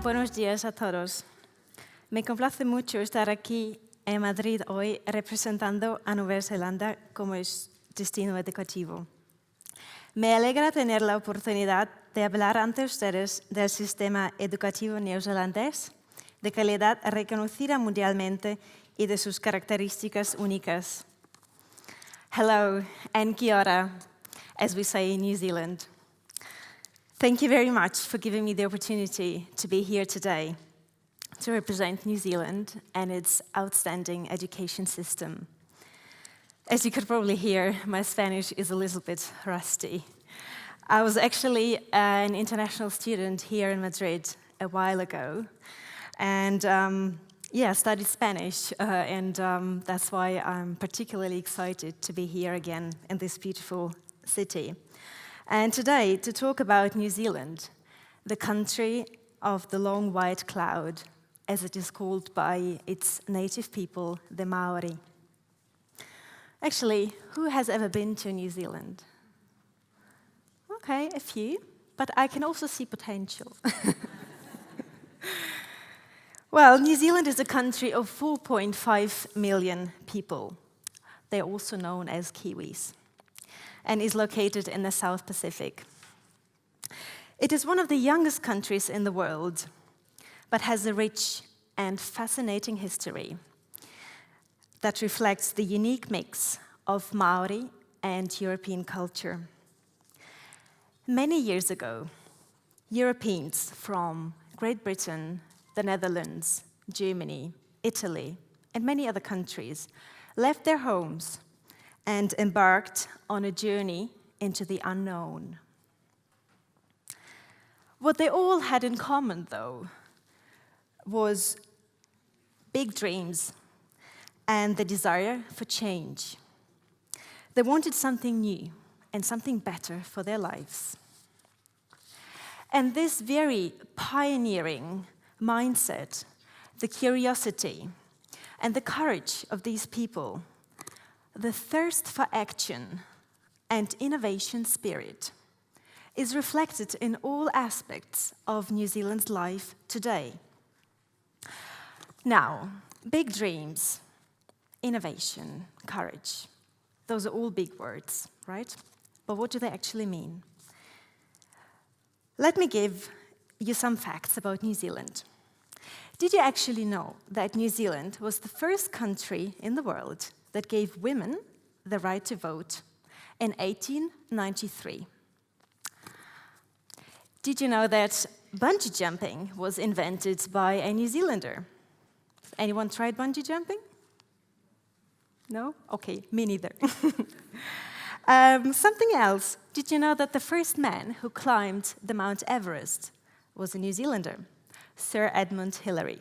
Buenos días a todos. Me complace mucho estar aquí en Madrid hoy representando a Nueva Zelanda como destino educativo. Me alegra tener la oportunidad de hablar ante ustedes del sistema educativo neozelandés, de calidad reconocida mundialmente y de sus características únicas. Hello and kia ora, as we say in New Zealand. Thank you very much for giving me the opportunity to be here today to represent New Zealand and its outstanding education system. As you could probably hear, my Spanish is a little bit rusty. I was actually an international student here in Madrid a while ago, and studied Spanish, and that's why I'm particularly excited to be here again in this beautiful city. And today, to talk about New Zealand, the country of the long white cloud, as it is called by its native people, the Maori. Actually, who has ever been to New Zealand? Okay, a few, but I can also see potential. Well, New Zealand is a country of 4.5 million people. They're also known as Kiwis, and is located in the South Pacific. It is one of the youngest countries in the world, but has a rich and fascinating history that reflects the unique mix of Maori and European culture. Many years ago, Europeans from Great Britain, the Netherlands, Germany, Italy, and many other countries left their homes and embarked on a journey into the unknown. What they all had in common, though, was big dreams and the desire for change. They wanted something new and something better for their lives. And this very pioneering mindset, the curiosity and the courage of these people, the thirst for action and innovation spirit, is reflected in all aspects of New Zealand's life today. Now, big dreams, innovation, courage, those are all big words, right? But what do they actually mean? Let me give you some facts about New Zealand. Did you actually know that New Zealand was the first country in the world that gave women the right to vote in 1893? Did you know that bungee jumping was invented by a New Zealander? Anyone tried bungee jumping? No? Okay, me neither. Something else. Did you know that the first man who climbed the Mount Everest was a New Zealander, Sir Edmund Hillary?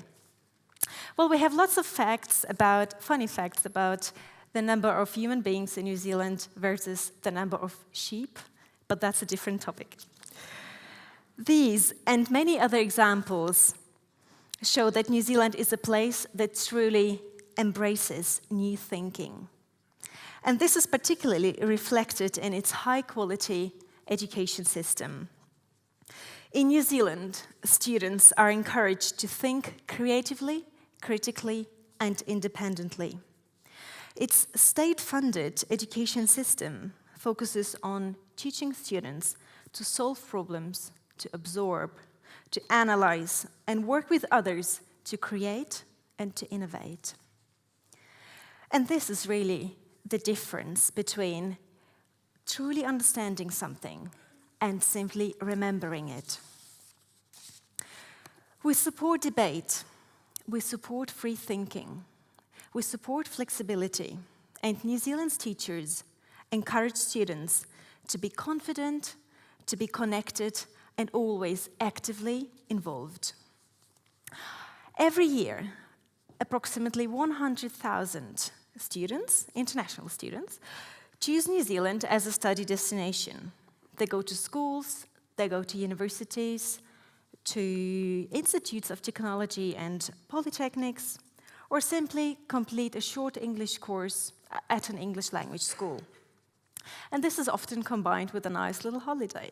Well, we have lots of funny facts about the number of human beings in New Zealand versus the number of sheep, but that's a different topic. These and many other examples show that New Zealand is a place that truly embraces new thinking. And this is particularly reflected in its high-quality education system. In New Zealand, students are encouraged to think creatively, critically, and independently. Its state-funded education system focuses on teaching students to solve problems, to absorb, to analyze, and work with others to create and to innovate. And this is really the difference between truly understanding something and simply remembering it. We support debate, we support free thinking, we support flexibility, and New Zealand's teachers encourage students to be confident, to be connected, and always actively involved. Every year, approximately 100,000 students, international students, choose New Zealand as a study destination. They go to schools, they go to universities, to institutes of technology and polytechnics, or simply complete a short English course at an English language school. And this is often combined with a nice little holiday.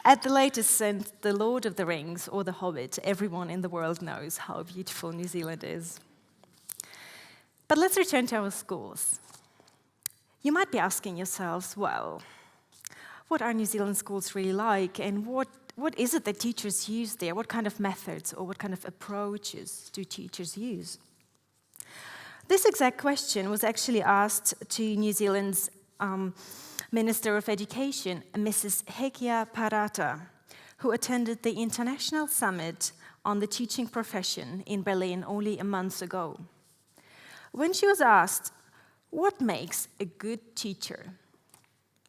At the latest sense, The Lord of the Rings or The Hobbit, everyone in the world knows how beautiful New Zealand is. But let's return to our schools. You might be asking yourselves, well, what are New Zealand schools really like, and what is it that teachers use there? What kind of methods or what kind of approaches do teachers use? This exact question was actually asked to New Zealand's Minister of Education, Mrs. Hekia Parata, who attended the International Summit on the Teaching Profession in Berlin only a month ago. When she was asked, what makes a good teacher?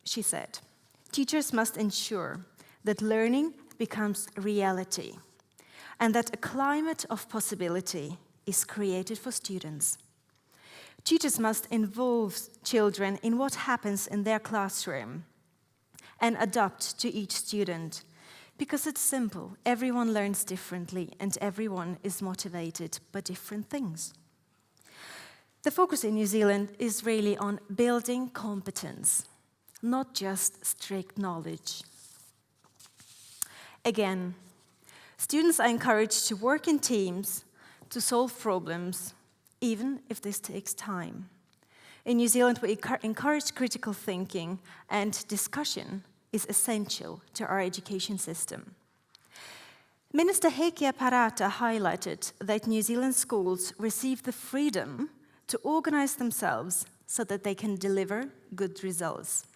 She said, teachers must ensure that learning becomes reality and that a climate of possibility is created for students. Teachers must involve children in what happens in their classroom and adapt to each student. Because it's simple, everyone learns differently and everyone is motivated by different things. The focus in New Zealand is really on building competence, not just strict knowledge. Again, students are encouraged to work in teams to solve problems, even if this takes time. In New Zealand, we encourage critical thinking, and discussion is essential to our education system. Minister Hekia Parata highlighted that New Zealand schools receive the freedom to organize themselves so that they can deliver good results.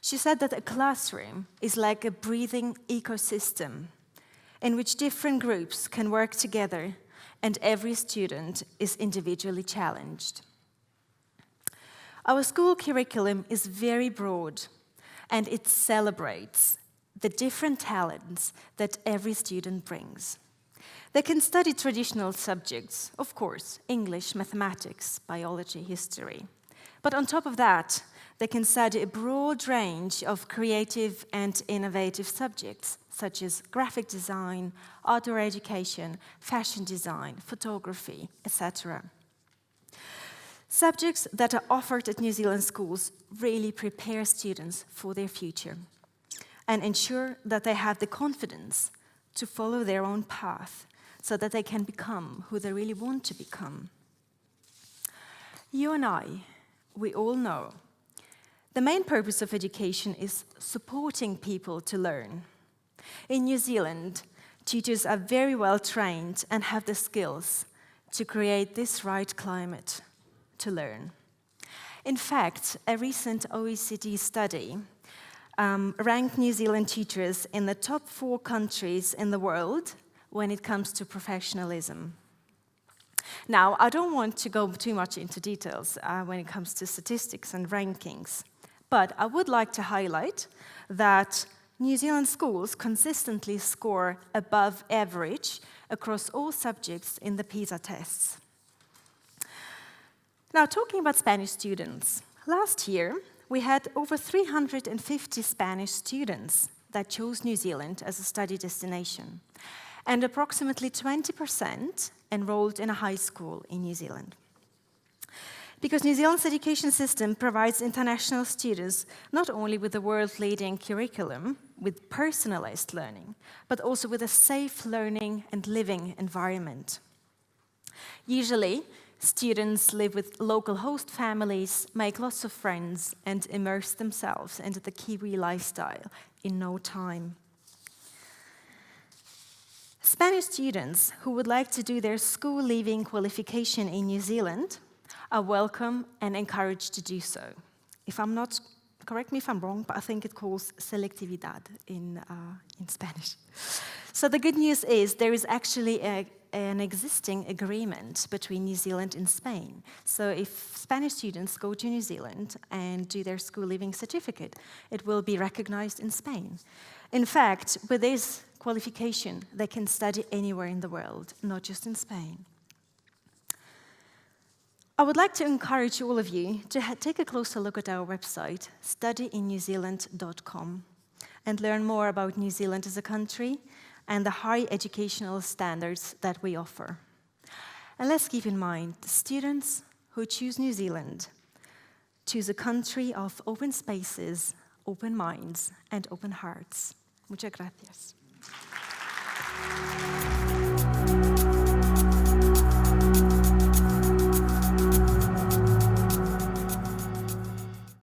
She said that a classroom is like a breathing ecosystem in which different groups can work together and every student is individually challenged. Our school curriculum is very broad, and it celebrates the different talents that every student brings. They can study traditional subjects, of course, English, mathematics, biology, history. But on top of that, they can study a broad range of creative and innovative subjects, such as graphic design, outdoor education, fashion design, photography, etc. Subjects that are offered at New Zealand schools really prepare students for their future and ensure that they have the confidence to follow their own path so that they can become who they really want to become. You and I, we all know, the main purpose of education is supporting people to learn. In New Zealand, teachers are very well trained and have the skills to create this right climate to learn. In fact, a recent OECD study ranked New Zealand teachers in the top 4 countries in the world when it comes to professionalism. Now, I don't want to go too much into details when it comes to statistics and rankings, but I would like to highlight that New Zealand schools consistently score above average across all subjects in the PISA tests. Now, talking about Spanish students, last year we had over 350 Spanish students that chose New Zealand as a study destination, and approximately 20% enrolled in a high school in New Zealand. Because New Zealand's education system provides international students not only with a world-leading curriculum, with personalized learning, but also with a safe learning and living environment. Usually, students live with local host families, make lots of friends, and immerse themselves into the Kiwi lifestyle in no time. Spanish students who would like to do their school-leaving qualification in New Zealand are welcome and encouraged to do so. Correct me if I'm wrong, but I think it calls selectividad in Spanish. So the good news is there is actually an existing agreement between New Zealand and Spain. So if Spanish students go to New Zealand and do their school leaving certificate, it will be recognized in Spain. In fact, with this qualification, they can study anywhere in the world, not just in Spain. I would like to encourage all of you to take a closer look at our website, studyinNewZealand.com, and learn more about New Zealand as a country and the high educational standards that we offer. And let's keep in mind, the students who choose New Zealand choose a country of open spaces, open minds, and open hearts. Muchas gracias.